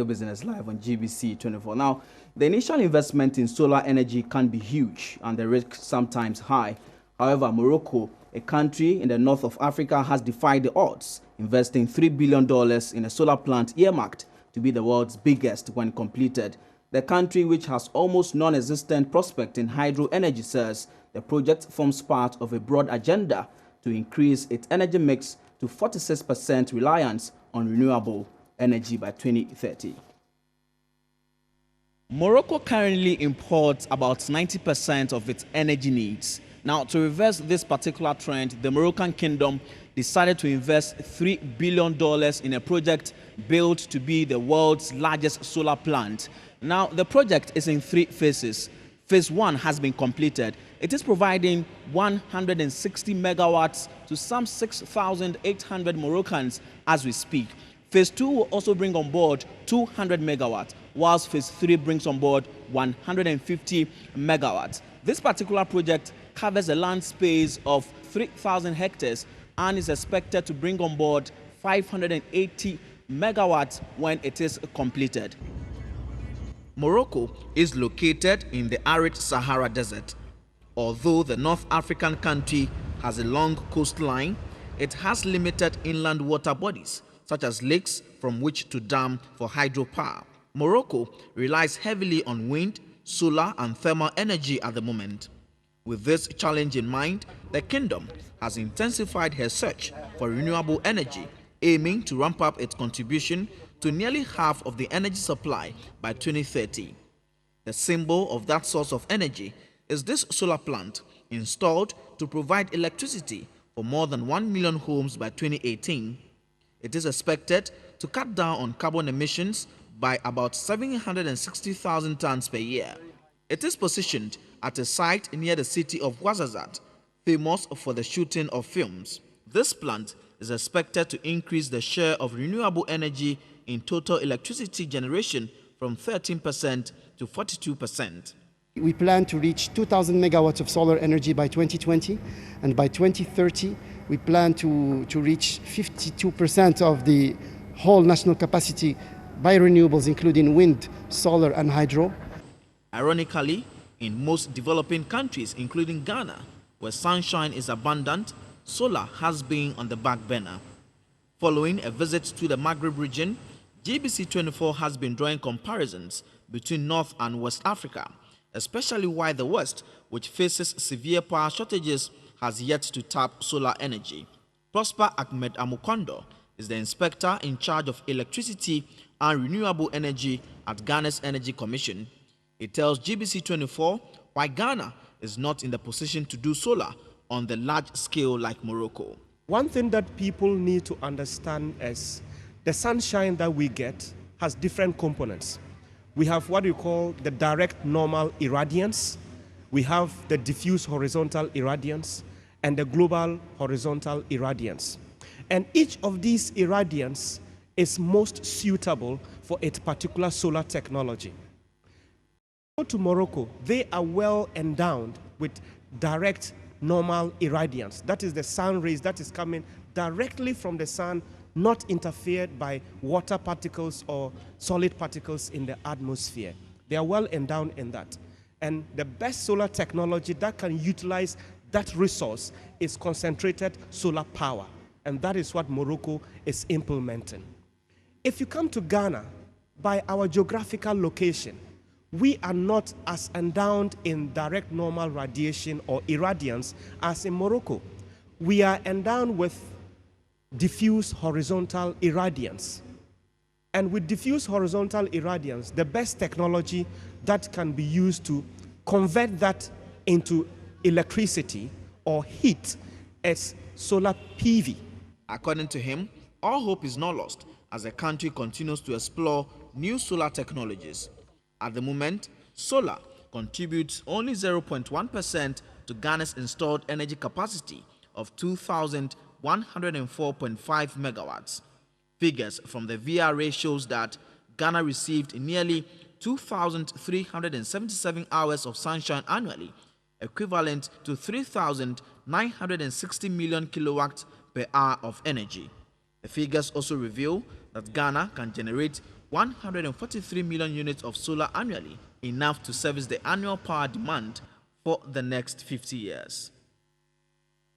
Business Live on GBC 24. Now, the initial investment in solar energy can be huge and the risk sometimes high. However, Morocco, a country in the north of Africa, has defied the odds, investing $3 billion in a solar plant earmarked to be the world's biggest when completed. The country, which has almost non-existent prospect in hydro energy, says the project forms part of a broad agenda to increase its energy mix to 46% reliance on renewable energy by 2030. Morocco currently imports about 90% of its energy needs. Now, to reverse this particular trend, the Moroccan kingdom decided to invest $3 billion in a project built to be the world's largest solar plant. Now, the project is in 3 phases. Phase 1 has been completed. It is providing 160 megawatts to some 6,800 Moroccans as we speak. Phase 2 will also bring on board 200 megawatts, whilst Phase 3 brings on board 150 megawatts. This particular project covers a land space of 3,000 hectares and is expected to bring on board 580 megawatts when it is completed. Morocco is located in the arid Sahara Desert. Although the North African country has a long coastline, it has limited inland water bodies, such as lakes from which to dam for hydropower. Morocco relies heavily on wind, solar and thermal energy at the moment. With this challenge in mind, the kingdom has intensified her search for renewable energy, aiming to ramp up its contribution to nearly half of the energy supply by 2030. The symbol of that source of energy is this solar plant, installed to provide electricity for more than 1 million homes by 2018. It is expected to cut down on carbon emissions by about 760,000 tons per year. It is positioned at a site near the city of Ouarzazate, famous for the shooting of films. This plant is expected to increase the share of renewable energy in total electricity generation from 13% to 42%. We plan to reach 2,000 megawatts of solar energy by 2020, and by 2030 we plan to reach 52% of the whole national capacity by renewables, including wind, solar and hydro. Ironically, in most developing countries, including Ghana, where sunshine is abundant, solar has been on the back burner. Following a visit to the Maghreb region, GBC 24 has been drawing comparisons between North and West Africa, especially why the West, which faces severe power shortages, has yet to tap solar energy. Prosper Ahmed Amukondo is the inspector in charge of electricity and renewable energy at Ghana's Energy Commission. He tells GBC 24 why Ghana is not in the position to do solar on the large scale like Morocco. One thing that people need to understand is the sunshine that we get has different components. We have what we call the direct normal irradiance, we have the diffuse horizontal irradiance, and the global horizontal irradiance. And each of these irradiance is most suitable for a particular solar technology. Go to Morocco, they are well endowed with direct normal irradiance. That is the sun rays that is coming directly from the sun, not interfered by water particles or solid particles in the atmosphere. They are well endowed in that. And the best solar technology that can utilize that resource is concentrated solar power. And that is what Morocco is implementing. If you come to Ghana, by our geographical location, we are not as endowed in direct normal radiation or irradiance as in Morocco. We are endowed with diffuse horizontal irradiance. And with diffuse horizontal irradiance, the best technology that can be used to convert that into electricity or heat is solar PV. According to him, all hope is not lost as the country continues to explore new solar technologies. At the moment, solar contributes only 0.1% to Ghana's installed energy capacity of 2,104.5 megawatts. Figures from the VRA shows that Ghana received nearly 2,377 hours of sunshine annually, equivalent to 3,960 million kilowatts per hour of energy. The figures also reveal that Ghana can generate 143 million units of solar annually, enough to service the annual power demand for the next 50 years.